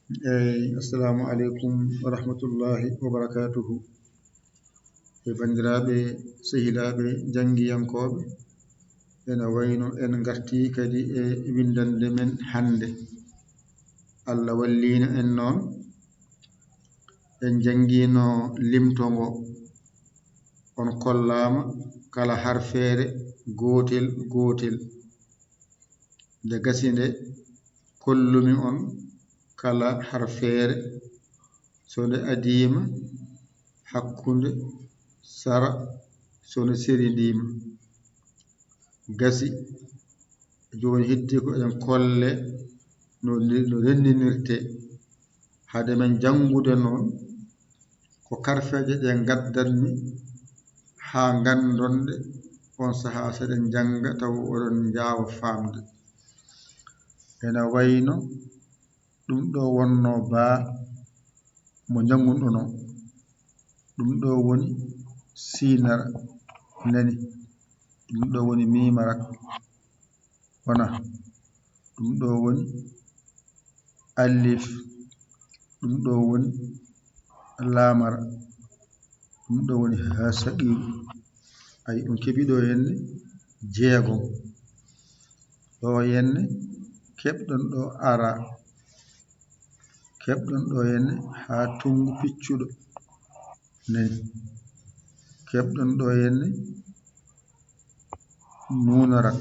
Assalamu alaikum wa rahmatullahi wa barakatuhu. Bandiraɓe sehilaɓe jangiyankoɓe, ena wayno en garti kadi windande men hande. Allah wallino en noon en jangino limtongo on kollama kala harfere gotel gotel. Nde gasinde kollumi on kala harfere so nde adima hakkunde sara so nde seridima. Gasi joni heddi ko en kolle no renninirte hade men jangude noon ko karfeje ɗe gaddanmi ha gandonde on saha seɗen janga taw oɗon jawa famde. Ena wayno ɗum ɗo wonno baa mo jangunɗo ɗum ɗo woni sinara nani, ɗum ɗo woni mimarak wona, ɗum ɗo woni alif, ɗum ɗo woni lamara, ɗum ɗo woni hasaqiru. Ay ɗum keɓi ɗo henne jeegom, ɗo henne keɓɗon ɗo ara, keɓɗon ɗo henne ha tungu piccuɗo nani, keɓɗon ɗo henne nunarak,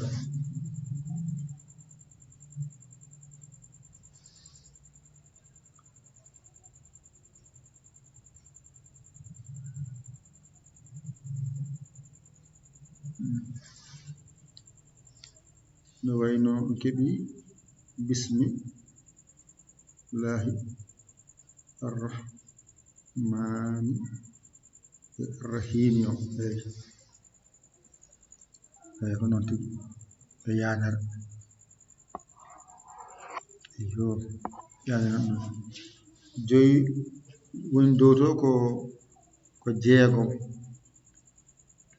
no wayno keɓi bismillahi arrahmani rahimi o eyi ko noon tigi e yanara yo yanara ɗum joyi woni dow to ko jeegom,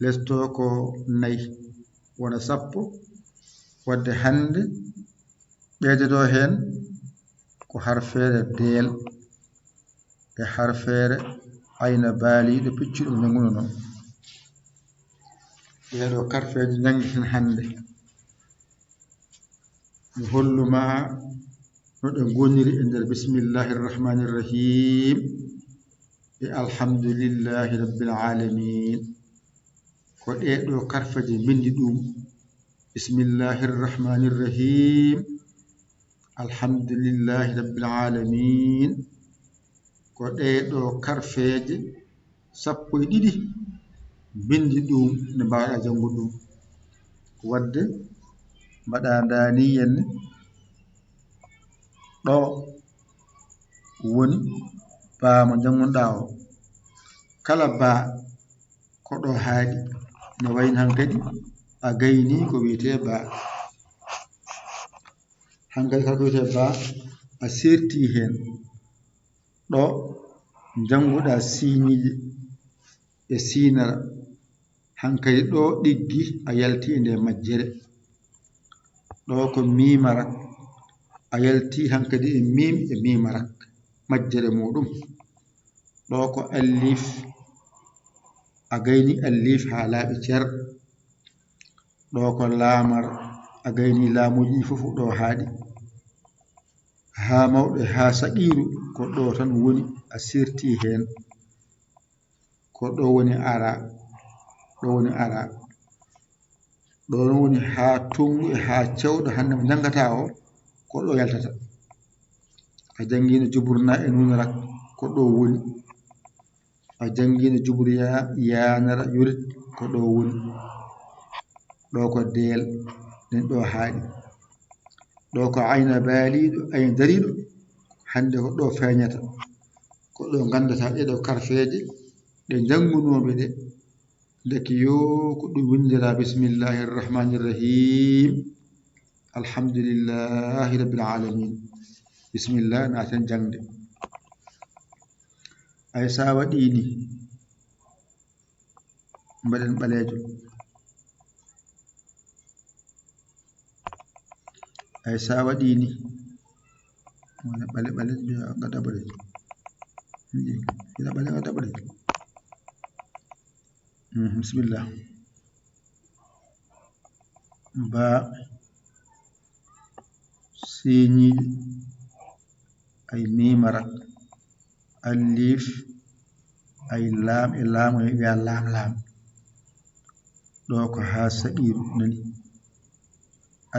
lesto ko 4 wona 10. Wadde hande ɓeydoto hen ko harfere deel e harfere ayna baaliɗo piccuɗo janguno noon. Ɗeɗo karfeje jangiten hande mi holluma no ɗe goniri e nder bismillahi rrahmani rrahim e alhamdulillahi rabbil alamin. Ko ɗeɗo karfeje bindi ɗum bismillahi rrahmani rrahim alhamdulillahi rabbil alamin. Ko ɗeɗo karfeje 12 bindi ɗum nde mbawɗa jangude ɗum. Wadde mbaɗa dani henne ɗo woni baa mo jangunɗa o, kala baa ko ɗo haaɗi no wayno hankadi a gayni ko wiyete baa, hankadi kala ko wiyete baa a serti hen ɗo janguɗa siñiɗi e sinara hankadi ɗo ɗiggi a yalti e nde majjere. Ɗo ko mimarak a yalti hankadi e mim e mimarak majjere muɗum. Ɗo ko alif a gayni alif ha laaɓi cer. Ɗo ko lamar a gayni laamuji ɗi fof ɗo haaɗi. Ha mawɗo ha saqiru ko ɗo tan woni a serti hen, ko ɗo woni ara, ɗo woni ara. Ɗo woni ha tungu e ha cewɗo hande mo jangata o ko ɗo yaltata. A jangino juburna e nunarak ko ɗo woni, a jangino juburya yanara yorit ko ɗo woni. Ɗo ko deel nden ɗo haaɗi. Ɗo ko ayna baaliɗo ayna dariɗo hande ko ɗo feeñata, ko ɗo gandata ɗeɗo karfeje ɗe jangunoɓe ɗe deke yo ko ɗum windira bismillahi rrahmani rrahim alhamdulillahi rabbil alamin. Bismillah naten jangde. Ay sa waɗi ni mbaɗen ɓalejo, ay sa waɗi ni wona ɓale biya gadda ɓaleji ila ɓale gadda ɓaleji bismillah ba siñiiɗi ay mimara alif ay laam e laamu e wiya laam ɗo ko ha saɗiru nani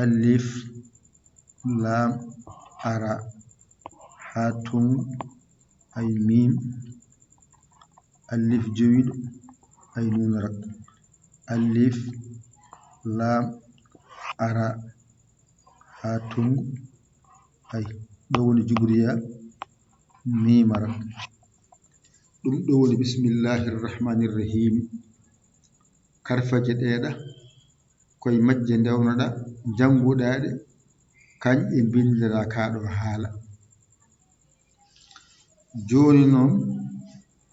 alif laam ara ha tungu ay mim alif jowiɗo ay nunara alif laam ara ha tungu ay ɗo woni jubriya mimara ɗum ɗo woni bismillahir rahmanir rahim karfaje ɗeɗa koye majje ndewnoɗa janguɗaɗe kañƴe bindira kaɗo haala joni noon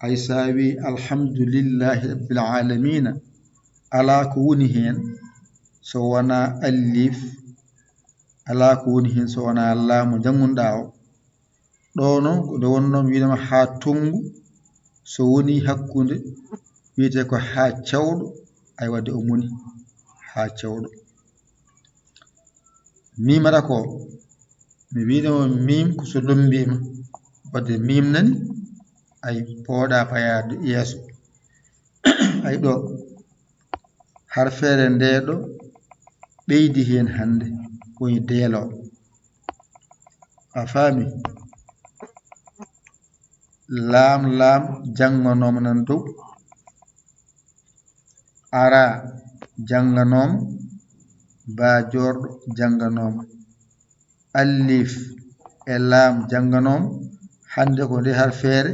ay sawi alhamdulillahi rabbil alamina ala ko woni hen so wona alif ala ko woni hen so wona laamu janguɗa o ɗo noon ko nde wonno wiinama ha tungu so woni hakkude wiyete ko ha cawɗo ay wadde o moni ha cawɗo mimata ko mi wiinoma mim ko so lombima wadde mim nani ay pooɗa payade yeeso ay ɗo harfere nde ɗo ɓeydi hen hande woni deelo a faami laam janganoma nan dow ara janganoma ba jorɗo janganoma alif e laam janganoma hande ko nde harfere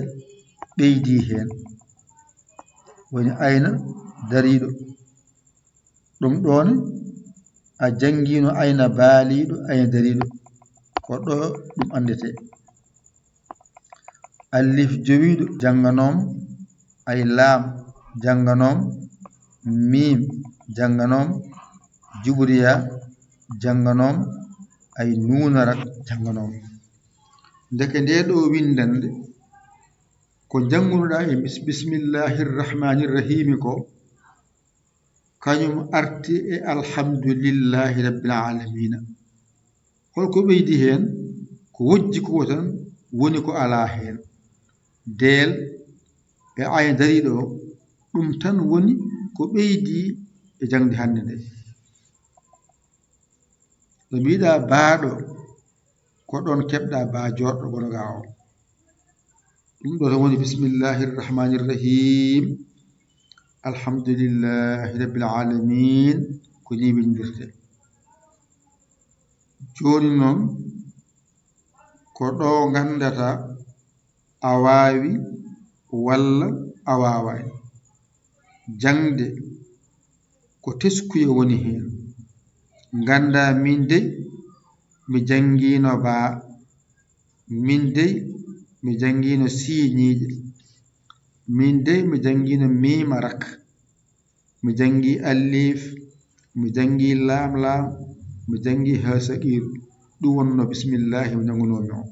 ɓeydi hen woni ayna dariɗo ɗum ɗon a jangino ayna baaliɗo ayna dariɗo ko ɗo ɗum andete alif jowiɗo janganoma ay laam janganoma mim janganoma jubriya janganoma ay nunara janganoma ndeke nde ɗo windande ko jangunoɗa e bismillahir rahmanir rahim ko kañum arti e alhamdulillahi rabbil alamina holko ɓeydi hen ko wojji ko tan woni ko ala hen deel e ayna dariɗo o ɗum tan woni ko ɓeydi e jangde hande nde ɗo mbiɗa baaɗo ko ɗon keɓɗa ba jorɗo gonoga o ɗum ɗo tan woni bismillahir rahmanir rahim alhamdulillahi rabbil alamin ko ni windirte joni noon ko ɗo gandata a wawi walla a wawani jangde ko teskuye woni hen ganda min dey mi jangino ba min dey mi jangino siñiiƴe min dey mi jangino mimarak mi jangi alif mi jangi laam mi jangi ha saqiru ɗum wonno bismillahi mi jangunomi o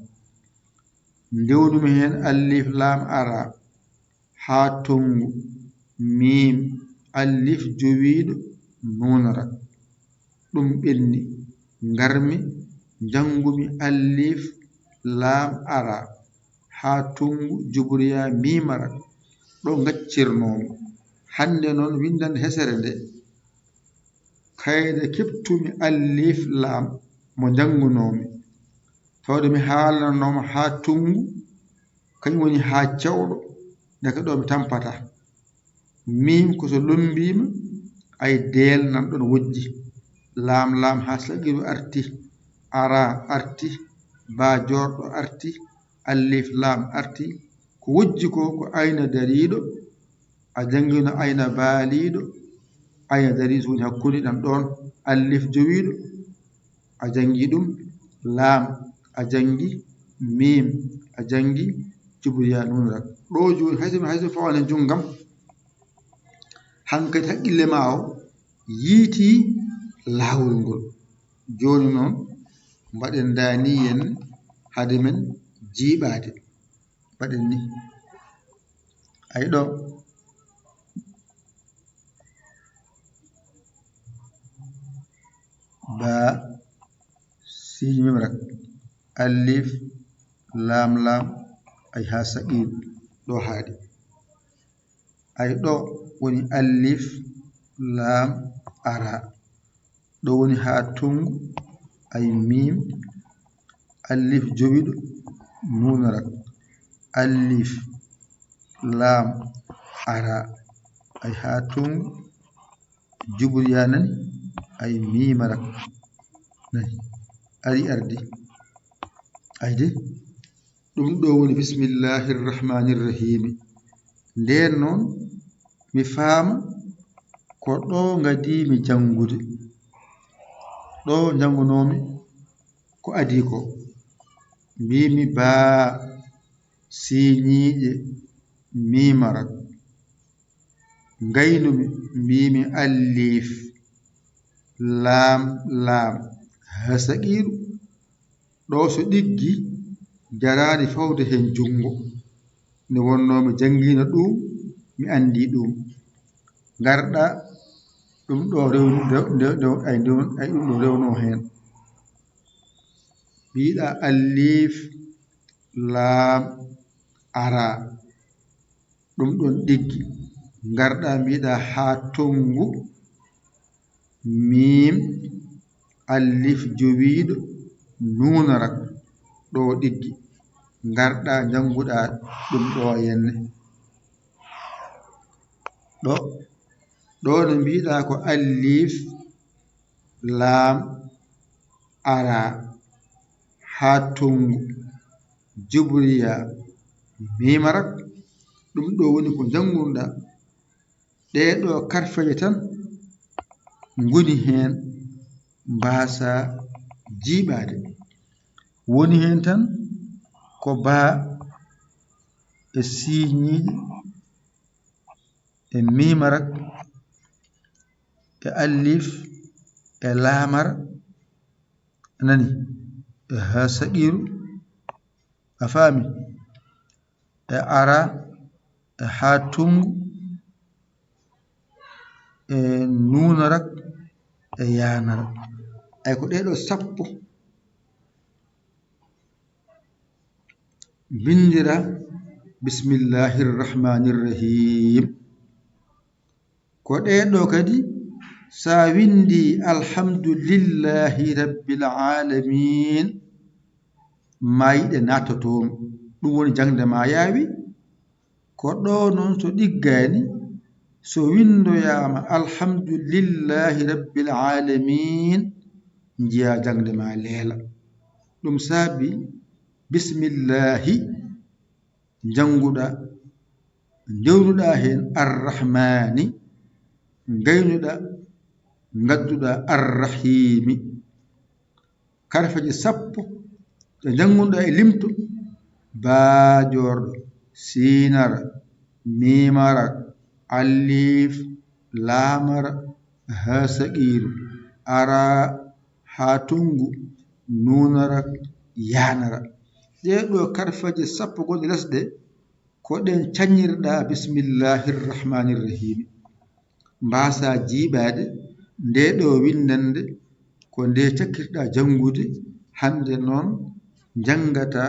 ndewnumi hen alif laam ara ha tongu mim alif jowiɗo nunara ɗum ɓenni garmi jangumi alif laam ara ha tungu jubriya mimara ɗo gaccirnomi hande noon windande hesere nde kayde keɓtumi alif laam mo jangunomi tawde mi haalanoma ha tungu kañum woni ha cawɗo ndeke ɗo mi tampata mim koso lombima ay deel nan ɗon wojji laam ha saqiru arti ara arti ba jorɗo arti alif laam arti ko wojji ko ayna dariɗo a jangino ayna baaliɗo ayna dariɗo woni hakkude ɗan ɗon alif jowiɗo a jangi ɗum laam a jangi mim a jangi jubriya nunara ɗo joni hayso fawane junggam hankkadi haqqille ma o yiiti laawol ngol joni noon mbaɗen daniyen hade men jiiɓaade baɗen ni ay ɗo ba signe mimrak alif lam lam ay ha saqir ɗo haadi ay ɗo woni alif lam ara ɗo woni ha tungu ay mim alif jowiɗo nunarak alif lam ara ay ha tungu juburiya nani ay mimarak nani ari ardi ayde ɗum ɗo woni bismillahir rahmanir rahim nden noon mi faama ko ɗo ngadimi jangude ɗo jangunomi ko adi ko mbimi baa siñiiƴe mimarak ngaynumi mbimi alif lam lam ha saqiru ɗo so ɗiggi jarani fawde hen jungo nde wonno mi jangino ɗum mi andi ɗum garɗa ɗum ɗo ay ɗum ɗo rewno hen mbiɗa alif lam ara ɗum ɗon ɗiggi garɗa mbiɗa ha tongu mim alif jowiɗo nunarak ɗo ɗiggi garɗa janguɗa ɗum ɗo henne ɗo no mbiɗa ko alif lam ara ha tongu jubriya mimarak ɗum ɗo woni ko jangurɗa ɗeɗo karfeje tan ngoni hen mbasa jiiɓade woni hen tan ko baa e siñiiƴe e mimarak e alif e lamara nani e ha saqiru a faami e ara e ha tungu e nunarak e yanara ay ko ɗeɗo sappo bindira bismillahir rahmanir rahim ko ɗeɗo kadi sa windi alhamdulillahi rabbil alamin ma yiɗe nattotomi ɗum woni jangde ma yaawi ko ɗo noon so ɗiggani so windoyama alhamdulillahi rabbil alamin jiya jangde ma leela ɗum saabi bismillahi janguɗa jewnuɗa hen arrahmani gaynuɗa gadduɗa arrahimi karfaji sappo ɗe janguɗa e limto baajorɗo sinara mimara alif lamara ha saqiru ara ha tungu nunara yanara ɗeɗo karfaji sappo gonɗe lesɗe ko ɗen cañirɗa bismillahir rahmanir rahim mbasa jiiɓade nde ɗo windande ko nde cakkirɗa jangude hande noon jangata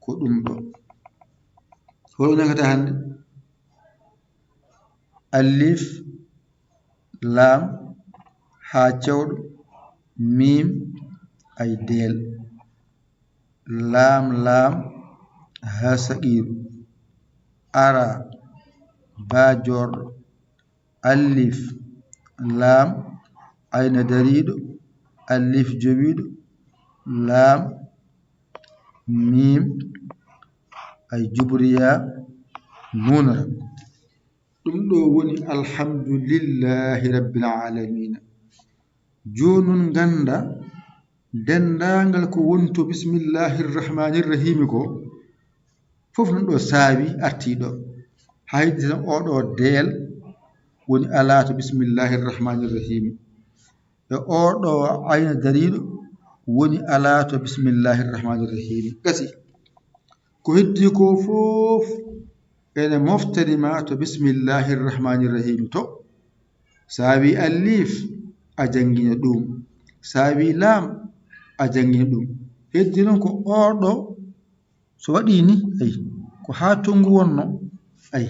ko ɗum ɗo hoɗum jangata hande alif lam ha cewɗo mim ay del lam lam ha saqiru ara bajorɗo alif lam ayna dariɗo alif jowiɗo lam mim ay jubriya nunara ɗum ɗo woni alhamdulillahi rabbil alamina jonon ganda dendagal ko woni to bismillahir rahmanir rahim ko fof non ɗo saawi artiɗo haydi tan oɗo del woni ala to bismillahir rahmanir rahim e oɗo ayna dariɗo woni ala to bismillahir rahmanir rahim gasi ko heddi ko fof ene moftani ma to bismillahir rahmanir rahim to sawi alif a jangina ɗum sawi lam a jangina ɗum heddi non ko oɗo so waɗi ni ay ko ha tongu wonno ay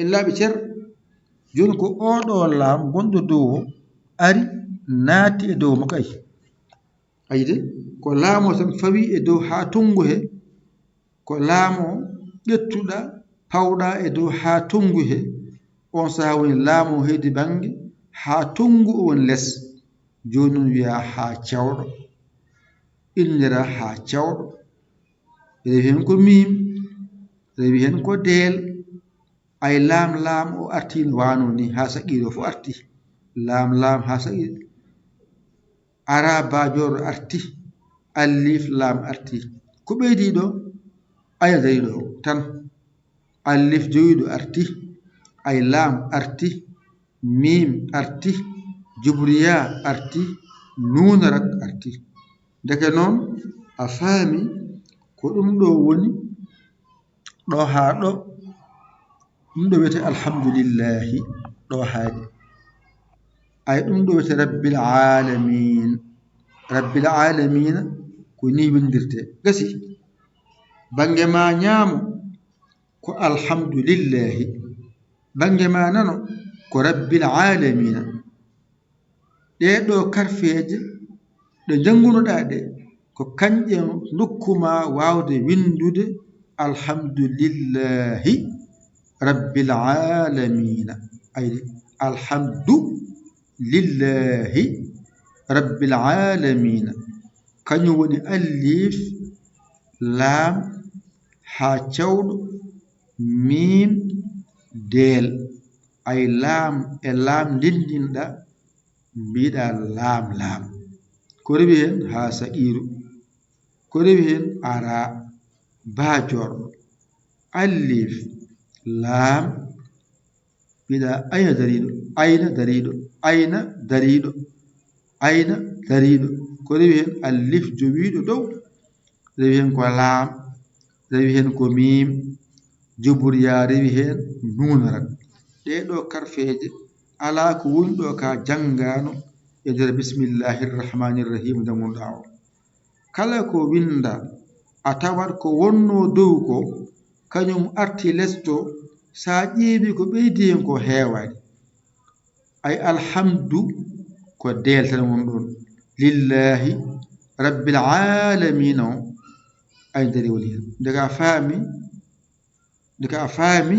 illaɓe cer joni ko oɗo lam gonɗo dow ari naati e dow mo kay ayde ko laamo tan fawi e dow ha tongu he ko laamo ƴettuɗa pawɗa e dow ha tongu he on saha woni laamo heydi bange ha tongu o woni less joni wiya ha cawɗo innira ha cawɗo rewi hen ko mim rewi hen ko deel ay laam o arti no wano ni ha saqiɗo fo arti laam ha saqiɗo ara bajoro arti alif lam arti ko ɓeydi ɗo aya dariɗo tan alif joyiɗo arti ay lam arti mim arti jubriya arti nunarak arti deke noon a faami ko ɗum ɗo woni ɗo ha ɗo ɗum ɗo wiyete alhamdulillahi ɗo haaɗi ay ɗum ɗo wiyete rabbil alamina ko ni windirte gasi bange ma ñaamo ko alhamdulillahi bange ma nano ko rabbil alamina ɗeɗo karfeje ɗe jangunoɗa ɗe ko kanƴe dokkuma wawde windude alhamdulillahi rabbil alamina ayde alhamdulillahi rabbil alamina kañum woni alif laam ha cawɗo mim deel ay laam e laam ndendinɗa mbiɗa laam ko rewi hen ha saqiru ko rewi hen ara bajorɗo alif laam mbiɗa ayna dariɗo ko rewi hen alif jowiɗo dow rewi hen ko laam rewi hen ko mim juburiya rewi hen nunarat ɗeɗo karfeje ala ko woni ɗo ka janngano e nder bismillahir rahmanir rahim janguɗa o kala ko winda a tawat ko wonno dow ko kañum arti lesto sa ƴeewi ko ɓeydi hen ko heewani ay alhamdu ko deel tan won ɗon lillahi rabbil alamina o ay dari woni hen ndeka a faami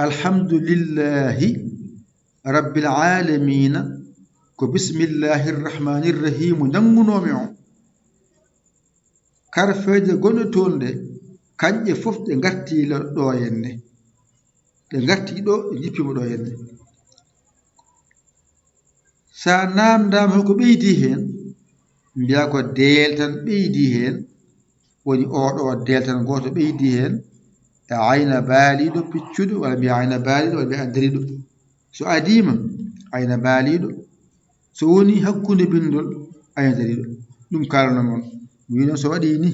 alhamdulillahi rabbil alamina ko bismillahir rahmanir rahim jangunomi o karfeje gonɗe toon ɗe kanƴe fof ɗe garti ɗo henne ɗe garti ɗo ɗe jippima ɗo henne sa namdama holko ɓeydi hen mbiya ko deel tan ɓeydi hen woni oɗo deel tan goto ɓeydi hen e ayna baaliɗo piccuɗo walla mbiya ayna baaliɗo walla mbiya dariɗo so adima ayna baaliɗo so woni hakkude bindol ayna dariɗo ɗum kalnomon mi wi noon so waɗi ni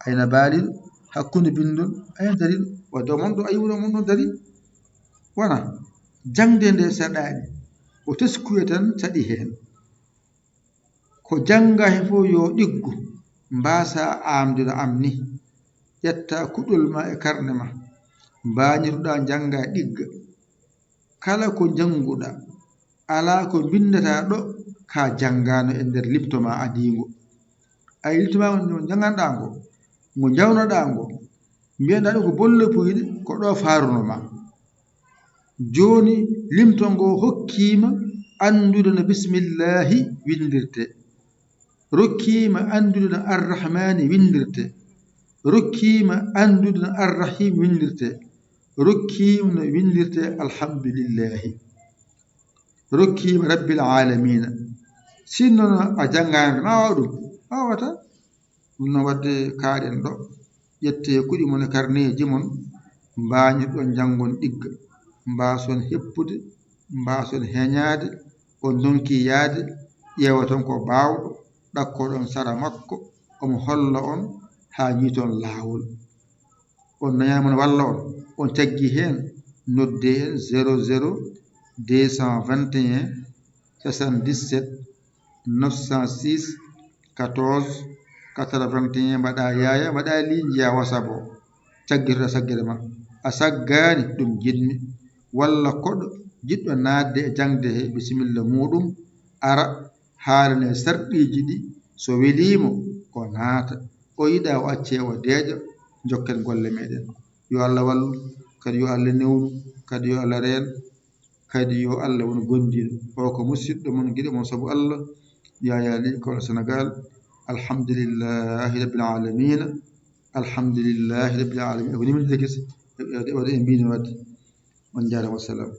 ayna baaliɗo hakkude bindol ayna dariɗo wadde omon ɗo ayiwno mon ɗo dari wona jangde nde saɗani o teskuye tan saɗi hen ko janga he fof yo ɗiggu mbasa amdude am ni ƴetta kuɗol ma e karne ma mbañitoɗa janga ɗigga kala ko janguɗa ala ko bindata ɗo ka jangano e nder liptoma adingo ay liptoma no janganɗa ngo ngo jawnoɗa ngo mbiyanɗa ɗo ko bolle puyɗe ko ɗo farunoma joni limto ngo hokkima andude no bismillahi windirte rokkima andude no arrahmani windirte rokkima andude no arrahim windirte rokkima no windirte alhamdulillahi rokkima rabbil alamina sinno a jangani ma wawa ɗum wawata ɗum no wadde kaaɗen ɗo ƴette kuɗi mon e karneji mon mbañirɗon jangon ɗigga mbason heppude mbason heñade on donki yaade ƴeewa ton ko baawɗo ɗakkoɗon sara makko omo holla on haa njiiton laawol on nañaama no walla on taggii heen nodde en 00 221 77 906 14 81 mbaɗa yaaya mbaɗa li njiya WhatsApp o taggitoɗa saggere ma a saggaani ɗum jiɗmi walla koɗo jiɗɗo naatde e jangde he bisimilla muɗum ara haalane sarɗiiji ɗi so weliimo o naata o yiɗa o acce o deeƴa jokken golle meɗen yo Allah wallu kadi yo Allah newnu kadi yo Allah reen kadi yo Allah won gondiɗo o ko musidɗo mon giɗo mon sabu Allah Yaya Ly kono Sénégal alhamdulillahi rabbil alamina alhamdulillahi rabbil alamina ko niminde gese waɗi e mbino wadde on jaarama wassalam